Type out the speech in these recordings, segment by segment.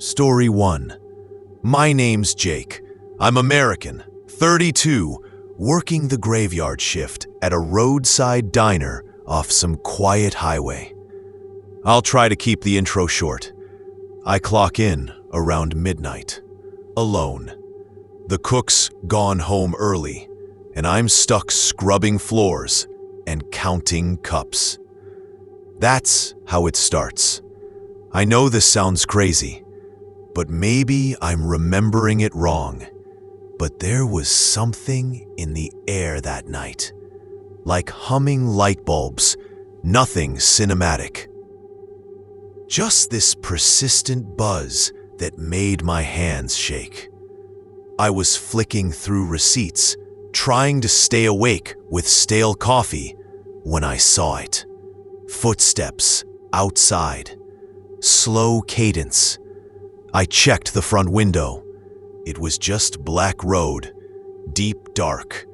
Story 1. My name's Jake. I'm American, 32, working the graveyard shift at a roadside diner off some quiet highway. I'll try to keep the intro short. I clock in around midnight, alone. The cook's gone home early, and I'm stuck scrubbing floors and counting cups. That's how it starts. I know this sounds crazy, but maybe I'm remembering it wrong. But there was something in the air that night, like humming light bulbs, nothing cinematic. Just this persistent buzz that made my hands shake. I was flicking through receipts, trying to stay awake with stale coffee, when I saw it. Footsteps outside. Slow cadence. I checked the front window. It was just black road, deep dark.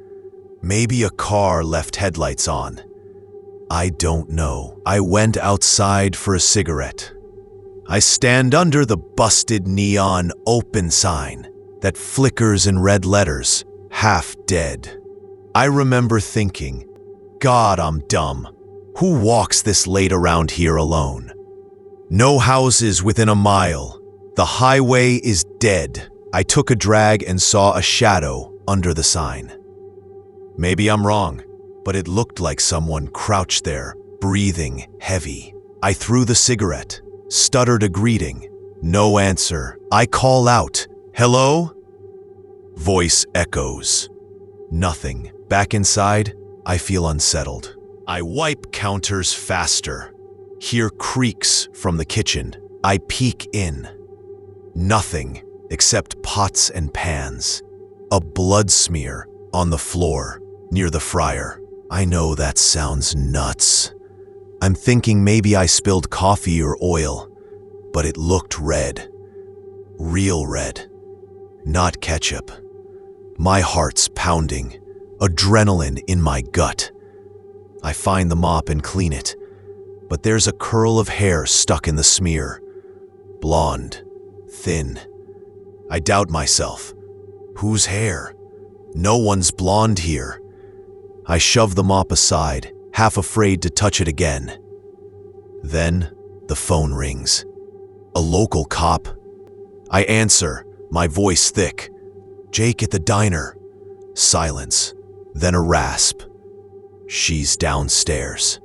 Maybe a car left headlights on. I don't know. I went outside for a cigarette. I stand under the busted neon open sign that flickers in red letters, half dead. I remember thinking, God, I'm dumb. Who walks this late around here alone? No houses within a mile. The highway is dead. I took a drag and saw a shadow under the sign. Maybe I'm wrong, but it looked like someone crouched there, breathing heavy. I threw the cigarette, stuttered a greeting. No answer. I call out, "Hello?" Voice echoes. Nothing. Back inside, I feel unsettled. I wipe counters faster. Hear creaks from the kitchen. I peek in. Nothing except pots and pans. A blood smear on the floor near the fryer. I know that sounds nuts. I'm thinking maybe I spilled coffee or oil, but it looked red. Real red. Not ketchup. My heart's pounding. Adrenaline in my gut. I find the mop and clean it, but there's a curl of hair stuck in the smear. Blonde. Thin. I doubt myself. Whose hair? No one's blonde here. I shove the mop aside, half afraid to touch it again. Then the phone rings. A local cop. I answer, my voice thick. Jake at the diner. Silence. Then a rasp. She's downstairs.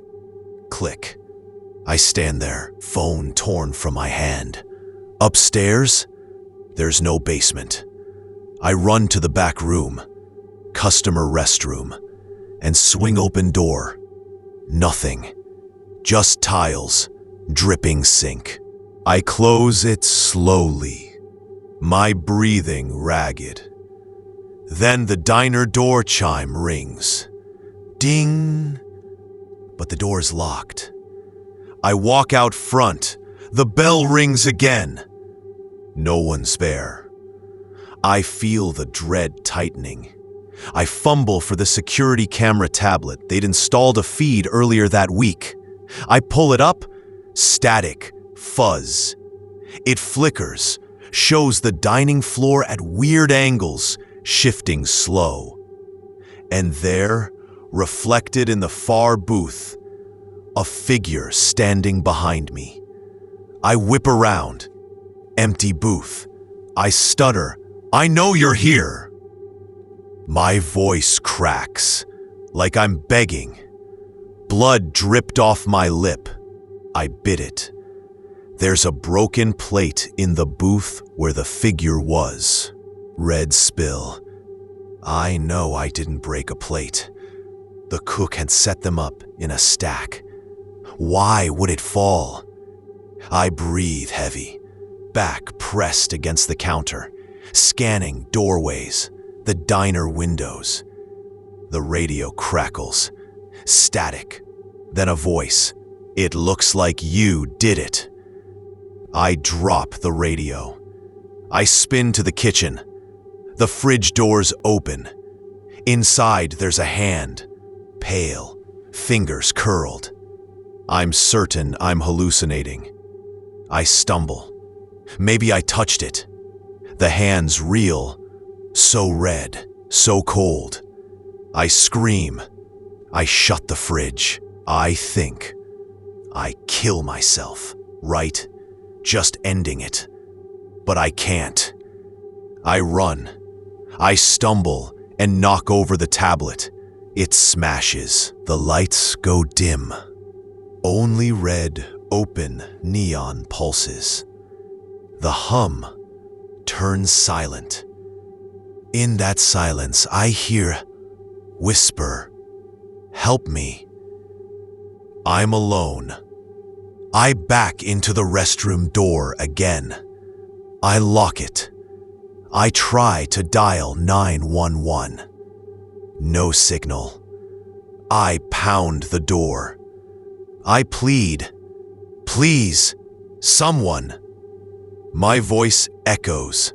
Click. I stand there, phone torn from my hand. Upstairs, there's no basement. I run to the back room, customer restroom, and swing open door. Nothing. Just tiles, dripping sink. I close it slowly, my breathing ragged. Then the diner door chime rings. Ding! But the door's locked. I walk out front. The bell rings again. No one's there. I feel the dread tightening. I fumble for the security camera tablet. They'd installed a feed earlier that week. I pull it up. Static. Fuzz. It flickers. Shows the dining floor at weird angles, shifting slow. And there, reflected in the far booth, a figure standing behind me. I whip around. Empty booth. I stutter. I know you're here. My voice cracks, like I'm begging. Blood dripped off my lip. I bit it. There's a broken plate in the booth where the figure was. Red spill. I know I didn't break a plate. The cook had set them up in a stack. Why would it fall? I breathe heavy, back pressed against the counter, scanning doorways, the diner windows. The radio crackles. Static. Then a voice. It looks like you did it. I drop the radio. I spin to the kitchen. The fridge doors open. Inside there's a hand, pale, fingers curled. I'm certain I'm hallucinating. I stumble. Maybe I touched it. The hands real, so red, so cold. I scream. I shut the fridge. I think. I kill myself, right? Just ending it. But I can't. I run. I stumble and knock over the tablet. It smashes. The lights go dim. Only red, open neon pulses. The hum turns silent. In that silence, I hear whisper, "Help me." I'm alone. I back into the restroom door again. I lock it. I try to dial 911. No signal. I pound the door. I plead, "Please, someone." My voice echoes.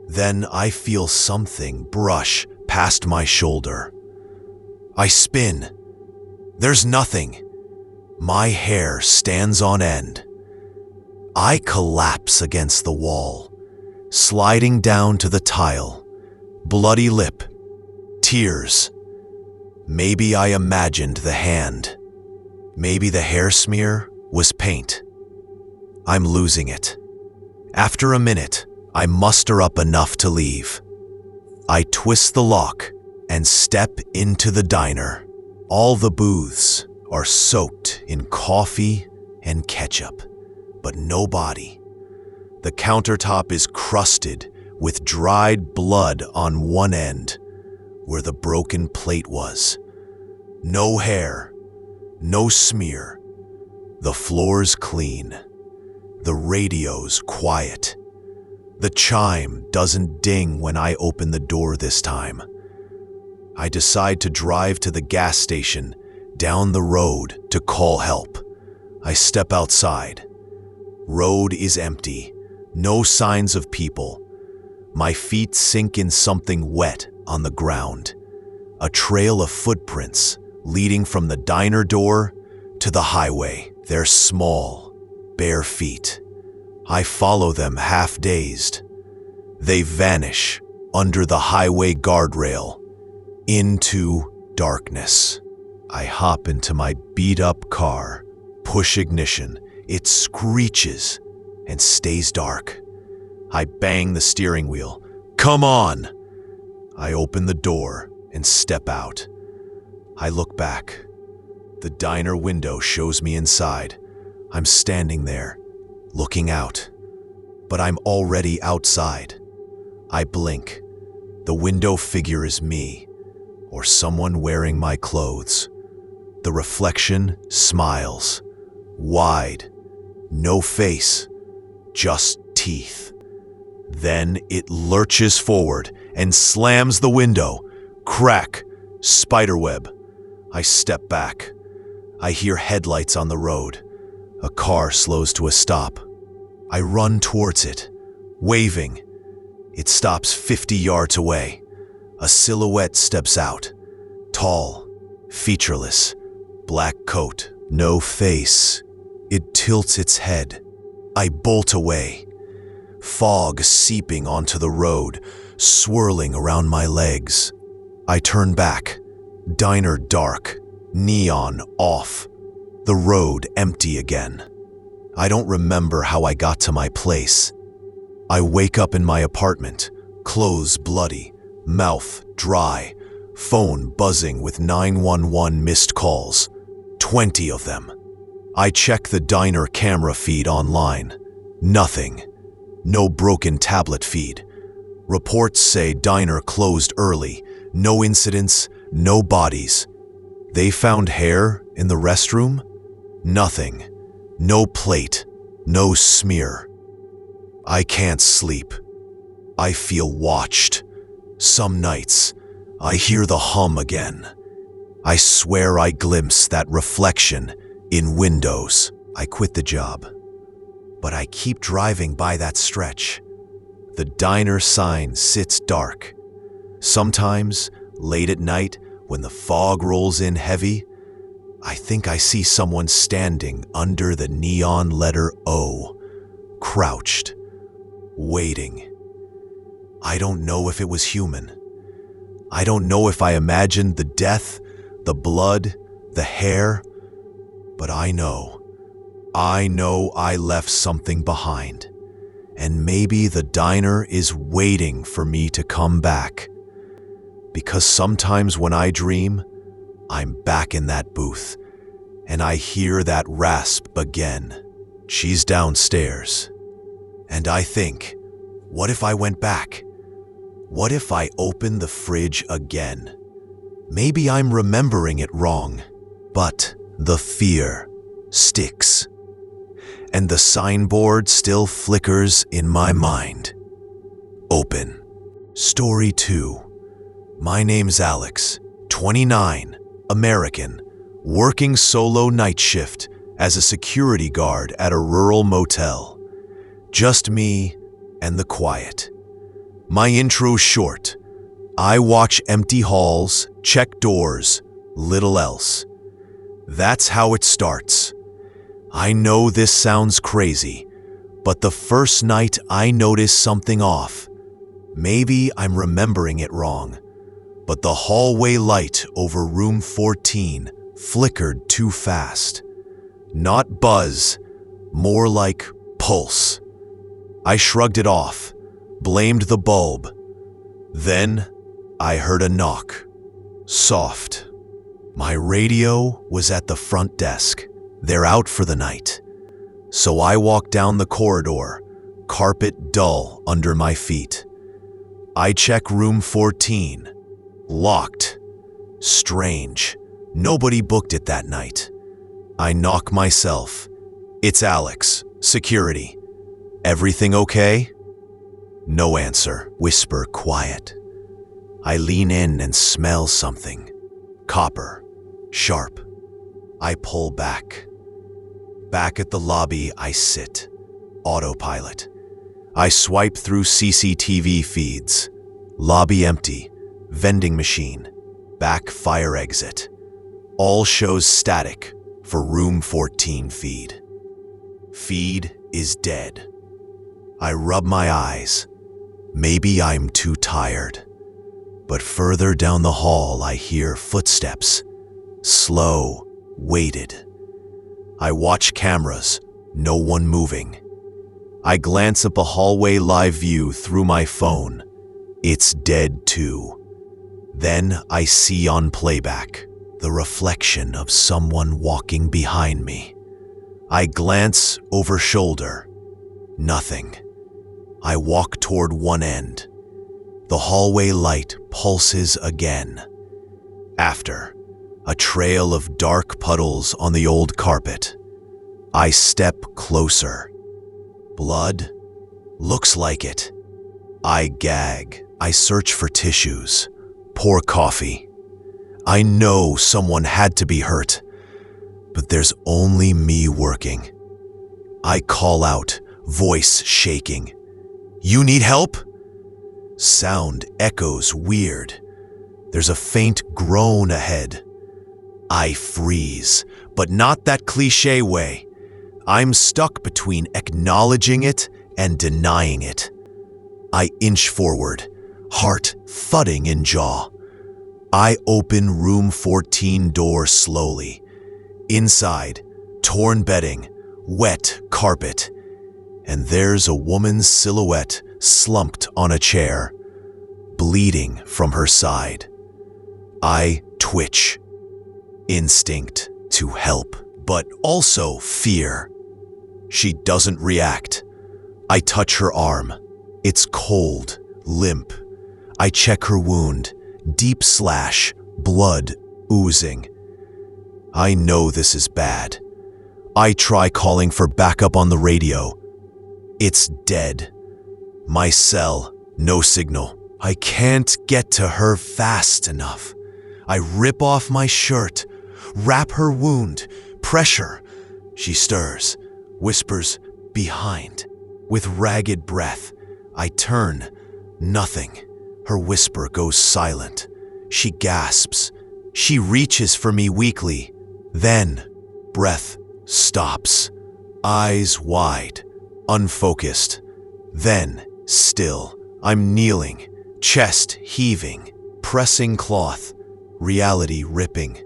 Then I feel something brush past my shoulder. I spin. There's nothing. My hair stands on end. I collapse against the wall, sliding down to the tile. Bloody lip. Tears. Maybe I imagined the hand. Maybe the hair smear was paint. I'm losing it. After a minute, I muster up enough to leave. I twist the lock and step into the diner. All the booths are soaked in coffee and ketchup, but no body. The countertop is crusted with dried blood on one end, where the broken plate was. No hair, no smear. The floor's clean. The radio's quiet. The chime doesn't ding when I open the door this time. I decide to drive to the gas station down the road to call help. I step outside. Road is empty. No signs of people. My feet sink in something wet on the ground. A trail of footprints leading from the diner door to the highway. They're small, bare feet. I follow them half-dazed. They vanish under the highway guardrail into darkness. I hop into my beat-up car, push ignition. It screeches and stays dark. I bang the steering wheel. Come on! I open the door and step out. I look back. The diner window shows me inside. I'm standing there, looking out. But I'm already outside. I blink. The window figure is me, or someone wearing my clothes. The reflection smiles. Wide. No face. Just teeth. Then it lurches forward and slams the window. Crack. Spiderweb. I step back. I hear headlights on the road. A car slows to a stop. I run towards it, waving. It stops 50 yards away. A silhouette steps out. Tall, featureless, black coat, no face. It tilts its head. I bolt away. Fog seeping onto the road, swirling around my legs. I turn back. Diner dark, neon off. The road empty again. I don't remember how I got to my place. I wake up in my apartment, clothes bloody, mouth dry, phone buzzing with 911 missed calls. 20 of them. I check the diner camera feed online. Nothing. No broken tablet feed. Reports say diner closed early. No incidents, no bodies. They found hair in the restroom? Nothing. No plate. No smear. I can't sleep. I feel watched. Some nights, I hear the hum again. I swear I glimpse that reflection in windows. I quit the job, but I keep driving by that stretch. The diner sign sits dark. Sometimes, late at night, when the fog rolls in heavy, I think I see someone standing under the neon letter O, crouched, waiting. I don't know if it was human. I don't know if I imagined the death, the blood, the hair, but I know I left something behind. And maybe the diner is waiting for me to come back. Because sometimes when I dream, I'm back in that booth, and I hear that rasp again. She's downstairs. And I think, what if I went back? What if I opened the fridge again? Maybe I'm remembering it wrong, but the fear sticks. And the signboard still flickers in my mind. Open. Story 2. My name's Alex, 29, American, working solo night shift as a security guard at a rural motel. Just me and the quiet. My intro short. I watch empty halls, check doors, little else. That's how it starts. I know this sounds crazy, but the first night I noticed something off. Maybe I'm remembering it wrong, but the hallway light over room 14 flickered too fast. Not buzz, more like pulse. I shrugged it off, blamed the bulb. Then I heard a knock. Soft. My radio was at the front desk. They're out for the night. So I walked down the corridor, carpet dull under my feet. I check room 14. Locked. Strange. Nobody booked it that night. I knock myself. It's Alex, security. Everything okay? No answer. Whisper quiet. I lean in and smell something. Copper. Sharp. I pull back. Back at the lobby, I sit. Autopilot. I swipe through CCTV feeds. Lobby empty. Vending machine. Back fire exit. All shows static for room 14 feed. Feed is dead. I rub my eyes. Maybe I'm too tired. But further down the hall, I hear footsteps. Slow, weighted. I watch cameras, no one moving. I glance at the hallway live view through my phone. It's dead too. Then I see on playback the reflection of someone walking behind me. I glance over shoulder. Nothing. I walk toward one end. The hallway light pulses again. After, a trail of dark puddles on the old carpet. I step closer. Blood? Looks like it. I gag. I search for tissues. Pour coffee. I know someone had to be hurt, but there's only me working. I call out, voice shaking. You need help? Sound echoes weird. There's a faint groan ahead. I freeze, but not that cliché way. I'm stuck between acknowledging it and denying it. I inch forward, heart thudding in jaw. I open room 14 door slowly. Inside, torn bedding, wet carpet, and there's a woman's silhouette slumped on a chair, bleeding from her side. I twitch. Instinct to help, but also fear. She doesn't react. I touch her arm. It's cold, limp. I check her wound. Deep slash, blood oozing. I know this is bad. I try calling for backup on the radio. It's dead. My cell, no signal. I can't get to her fast enough. I rip off my shirt, wrap her wound, pressure. She stirs, whispers behind. With ragged breath, I turn. Nothing. Her whisper goes silent. She gasps. She reaches for me weakly. Then, breath stops. Eyes wide, unfocused. Then, still, I'm kneeling, chest heaving, pressing cloth, reality ripping.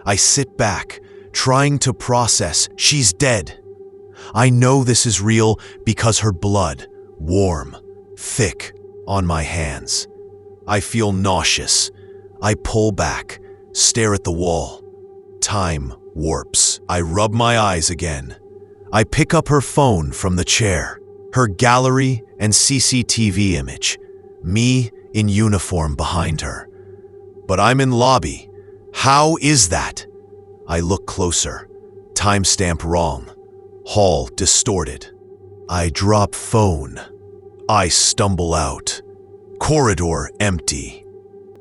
I sit back, trying to process she's dead. I know this is real because her blood, warm, thick, on my hands. I feel nauseous. I pull back, stare at the wall. Time warps. I rub my eyes again. I pick up her phone from the chair, her gallery and CCTV image, me in uniform behind her. But I'm in lobby. How is that? I look closer. Timestamp wrong. Hall distorted. I drop phone. I stumble out. Corridor empty.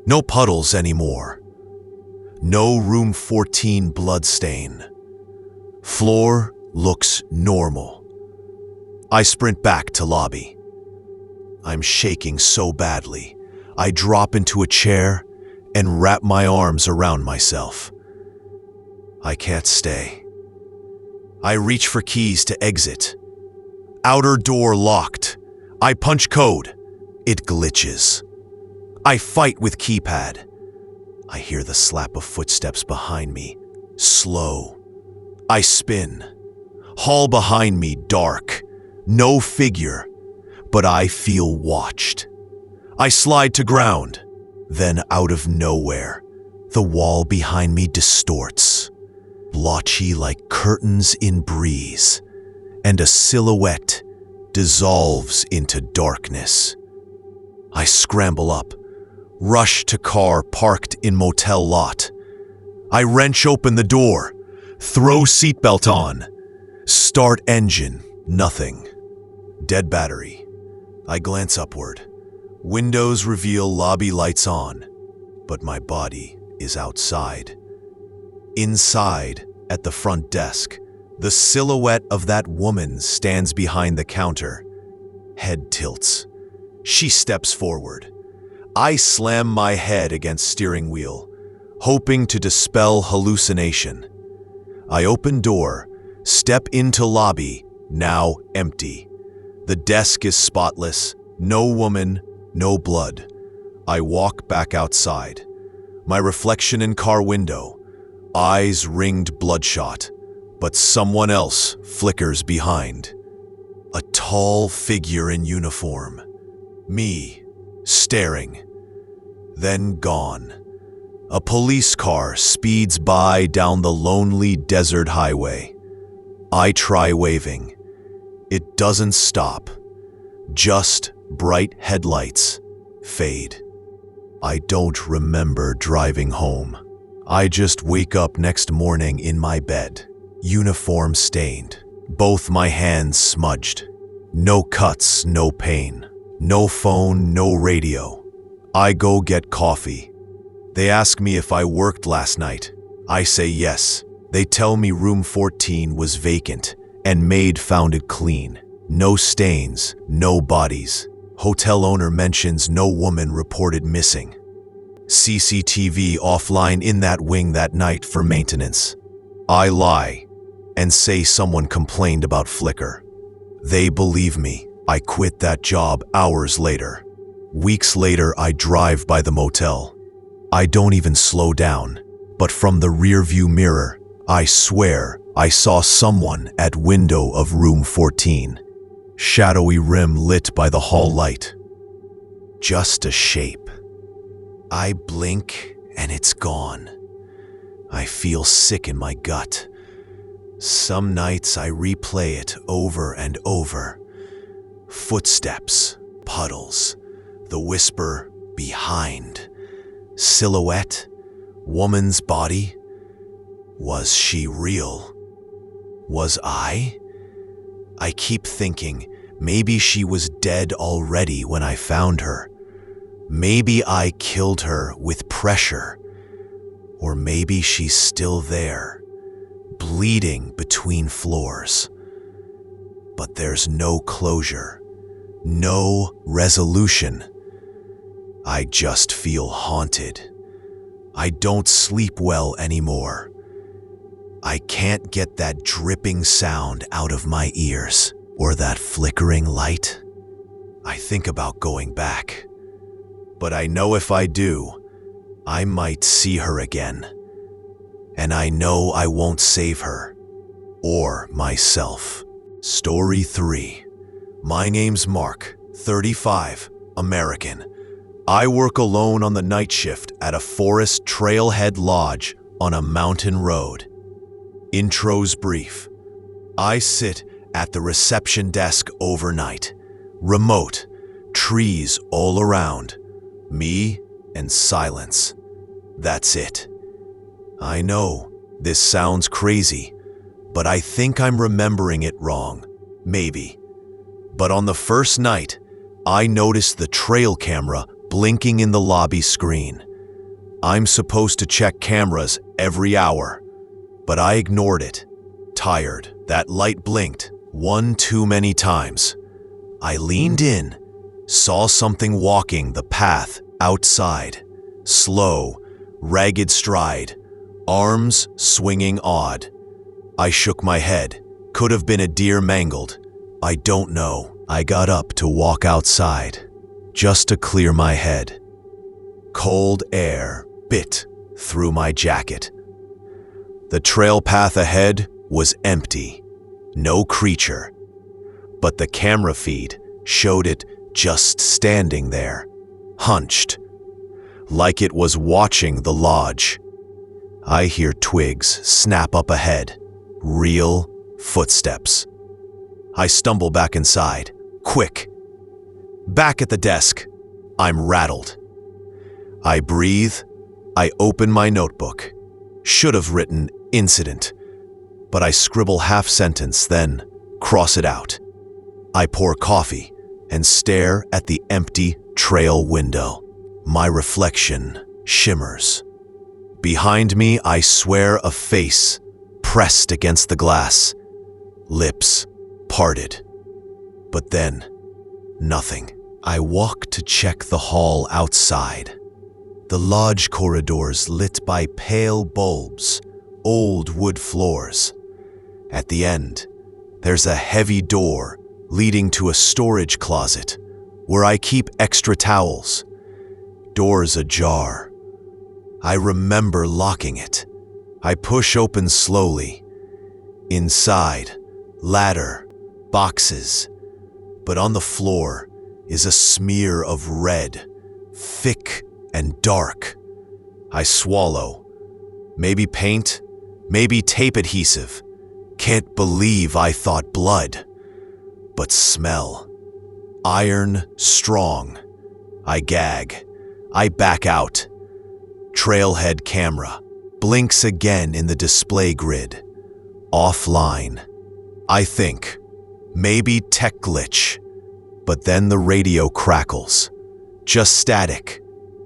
No puddles anymore. No room 14 bloodstain. Floor looks normal. I sprint back to lobby. I'm shaking so badly. I drop into a chair and wrap my arms around myself. I can't stay. I reach for keys to exit. Outer door locked. I punch code. It glitches. I fight with keypad. I hear the slap of footsteps behind me. Slow. I spin. Hall behind me dark. No figure. But I feel watched. I slide to ground. Then out of nowhere, the wall behind me distorts. Blotchy like curtains in breeze. And a silhouette dissolves into darkness. I scramble up, rush to car parked in motel lot. I wrench open the door, throw seatbelt on, start engine, nothing. Dead battery. I glance upward. Windows reveal lobby lights on, but my body is outside. Inside, at the front desk, the silhouette of that woman stands behind the counter. Head tilts. She steps forward. I slam my head against steering wheel, hoping to dispel hallucination. I open door, step into lobby, now empty. The desk is spotless, no woman, no blood. I walk back outside. My reflection in car window, eyes ringed bloodshot, but someone else flickers behind. A tall figure in uniform. Me, staring. Then gone. A police car speeds by down the lonely desert highway. I try waving. It doesn't stop. Just bright headlights fade. I don't remember driving home. I just wake up next morning in my bed, uniform stained, both my hands smudged. No cuts, no pain. No phone, no radio. I go get coffee. They ask me if I worked last night. I say yes. They tell me room 14 was vacant and maid found it clean. No stains, no bodies. Hotel owner mentions no woman reported missing. CCTV offline in that wing that night for maintenance. I lie and say someone complained about flicker. They believe me. I quit that job hours later. Weeks later, I drive by the motel. I don't even slow down, but from the rearview mirror, I swear I saw someone at window of room 14. Shadowy rim lit by the hall light. Just a shape. I blink and it's gone. I feel sick in my gut. Some nights I replay it over and over. Footsteps, puddles, the whisper behind. Silhouette, woman's body. Was she real? Was I? I keep thinking maybe she was dead already when I found her. Maybe I killed her with pressure. Or maybe she's still there, bleeding between floors. But there's no closure, no resolution. I just feel haunted. I don't sleep well anymore. I can't get that dripping sound out of my ears or that flickering light. I think about going back. But I know if I do, I might see her again. And I know I won't save her. Or myself. Story 3. My name's Mark, 35, American. I work alone on the night shift at a forest trailhead lodge on a mountain road. Intro's brief. I sit at the reception desk overnight. Remote, trees all around. Me and silence. That's it. I know, this sounds crazy, but I think I'm remembering it wrong. Maybe. But on the first night, I noticed the trail camera blinking in the lobby screen. I'm supposed to check cameras every hour, but I ignored it. Tired, that light blinked one too many times. I leaned in, saw something walking the path outside. Slow, ragged stride, arms swinging odd. I shook my head. Could have been a deer mangled. I don't know. I got up to walk outside, just to clear my head. Cold air bit through my jacket. The trail path ahead was empty. No creature. But the camera feed showed it just standing there, hunched, like it was watching the lodge. I hear twigs snap up ahead. Real footsteps. I stumble back inside. Quick. Back at the desk. I'm rattled. I breathe. I open my notebook. Should have written incident, but I scribble half sentence, then cross it out. I pour coffee and stare at the empty trail window. My reflection shimmers. Behind me, I swear a face pressed against the glass, lips parted. But then, nothing. I walk to check the hall outside. The lodge corridors lit by pale bulbs, old wood floors. At the end, there's a heavy door leading to a storage closet where I keep extra towels. Door's ajar. I remember locking it. I push open slowly. Inside, ladder, boxes. But on the floor is a smear of red, thick and dark. I swallow. Maybe paint, maybe tape adhesive. Can't believe I thought blood. But smell. Iron strong. I gag. I back out. Trailhead camera blinks again in the display grid. Offline. I think. Maybe tech glitch. But then the radio crackles. Just static.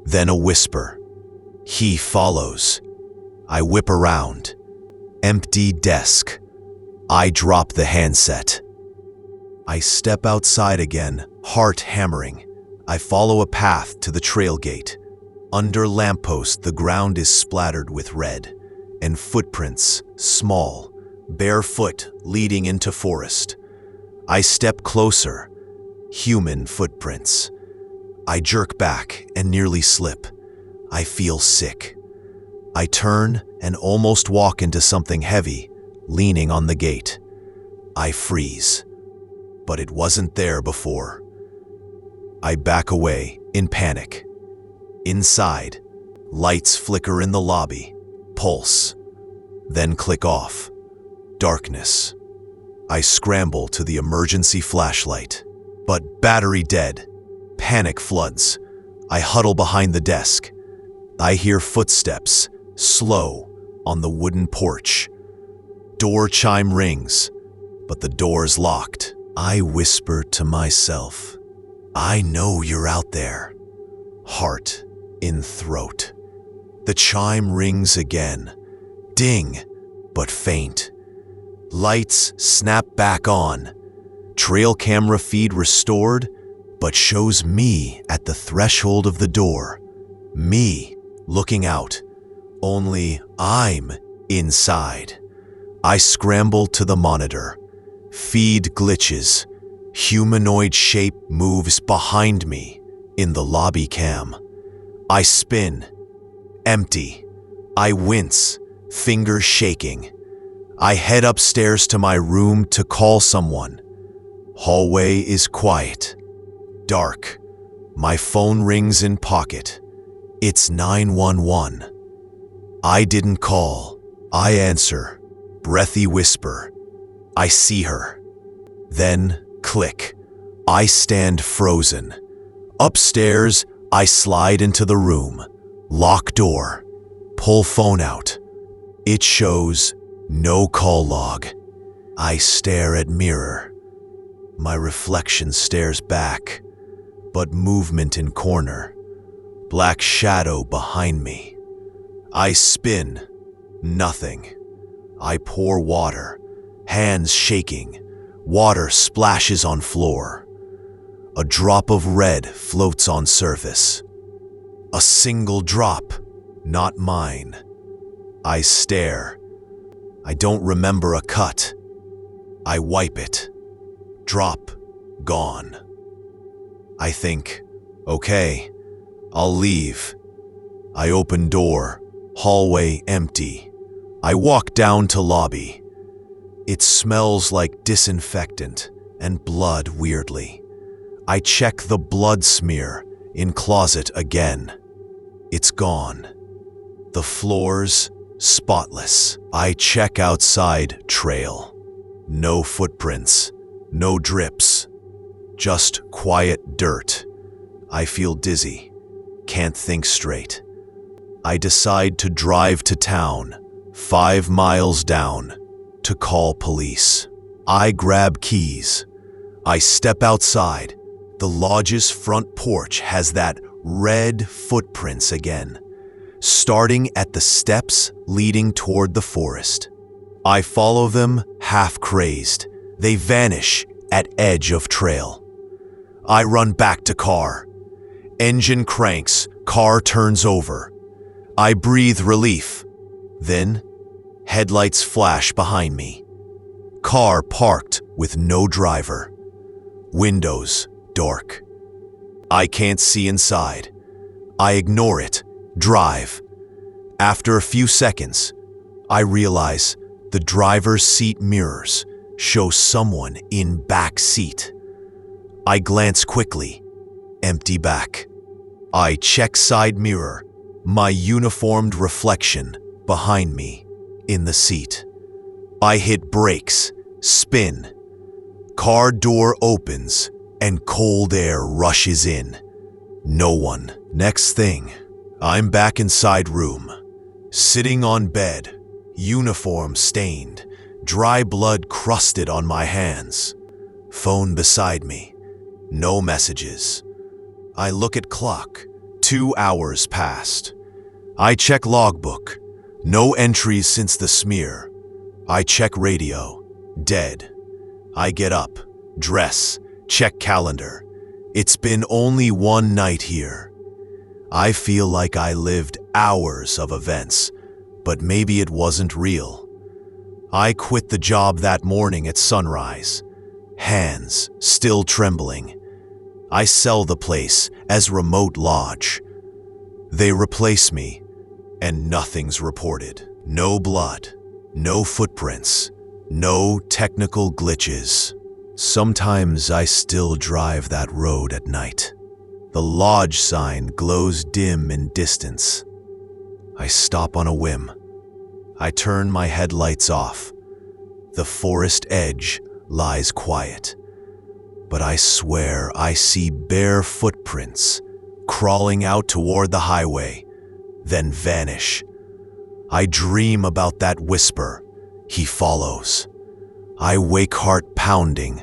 Then a whisper. He follows. I whip around. Empty desk. I drop the handset. I step outside again, heart hammering. I follow a path to the trail gate. Under lamppost, the ground is splattered with red, and footprints, small, barefoot, leading into forest. I step closer. Human footprints. I jerk back and nearly slip. I feel sick. I turn and almost walk into something heavy, leaning on the gate. I freeze. But it wasn't there before. I back away in panic. Inside, lights flicker in the lobby, pulse, then click off. Darkness. I scramble to the emergency flashlight, but battery dead. Panic floods. I huddle behind the desk. I hear footsteps, slow, on the wooden porch. Door chime rings, but the door's locked. I whisper to myself, I know you're out there. Heart in throat. The chime rings again. Ding, but faint. Lights snap back on. Trail camera feed restored, but shows me at the threshold of the door. Me, looking out. Only I'm inside. I scramble to the monitor. Feed glitches. Humanoid shape moves behind me in the lobby cam. I spin. Empty. I wince, fingers shaking. I head upstairs to my room to call someone. Hallway is quiet. Dark. My phone rings in pocket. It's 911. I didn't call. I answer. Breathy whisper. I see her. Then, click. I stand frozen. Upstairs, I slide into the room. Lock door. Pull phone out. It shows no call log. I stare at mirror. My reflection stares back, but movement in corner. Black shadow behind me. I spin. Nothing. I pour water, hands shaking. Water splashes on floor. A drop of red floats on surface. A single drop, not mine. I stare. I don't remember a cut. I wipe it. Drop, gone. I think, okay, I'll leave. I open door, hallway empty. I walk down to lobby. It smells like disinfectant and blood weirdly. I check the blood smear in closet again. It's gone. The floors, spotless. I check outside trail. No footprints, no drips. Just quiet dirt. I feel dizzy. Can't think straight. I decide to drive to town, 5 miles down, to call police. I grab keys. I step outside. The lodge's front porch has that red footprints again, starting at the steps leading toward the forest. I follow them, half crazed. They vanish at edge of trail. I run back to car. Engine cranks, car turns over. I breathe relief. Then, headlights flash behind me. Car parked with no driver. Windows dark. I can't see inside. I ignore it. Drive. After a few seconds, I realize the driver's seat mirrors show someone in back seat. I glance quickly. Empty back. I check side mirror. My uniformed reflection behind me in the seat. I hit brakes, spin. Car door opens and cold air rushes in. No one. Next thing, I'm back inside room, sitting on bed, uniform stained, dry blood crusted on my hands. Phone beside me. No messages. I look at clock. 2 hours passed. I check logbook. No entries since the smear. I check radio. Dead. I get up, dress, check calendar. It's been only one night here. I feel like I lived hours of events, but maybe it wasn't real. I quit the job that morning at sunrise. Hands still trembling. I sell the place as remote lodge. They replace me, and nothing's reported. No blood, no footprints, no technical glitches. Sometimes I still drive that road at night. The lodge sign glows dim in distance. I stop on a whim. I turn my headlights off. The forest edge lies quiet, but I swear I see bare footprints crawling out toward the highway, then vanish. I dream about that whisper. He follows. I wake heart pounding,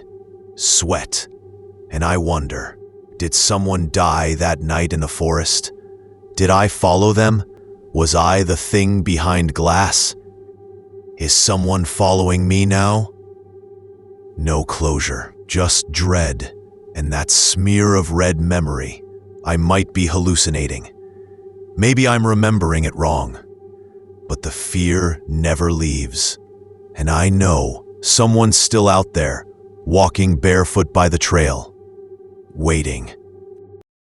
sweat, and I wonder, did someone die that night in the forest? Did I follow them? Was I the thing behind glass? Is someone following me now? No closure, just dread, and that smear of red memory. I might be hallucinating. Maybe I'm remembering it wrong. But the fear never leaves. And I know someone's still out there, walking barefoot by the trail, waiting.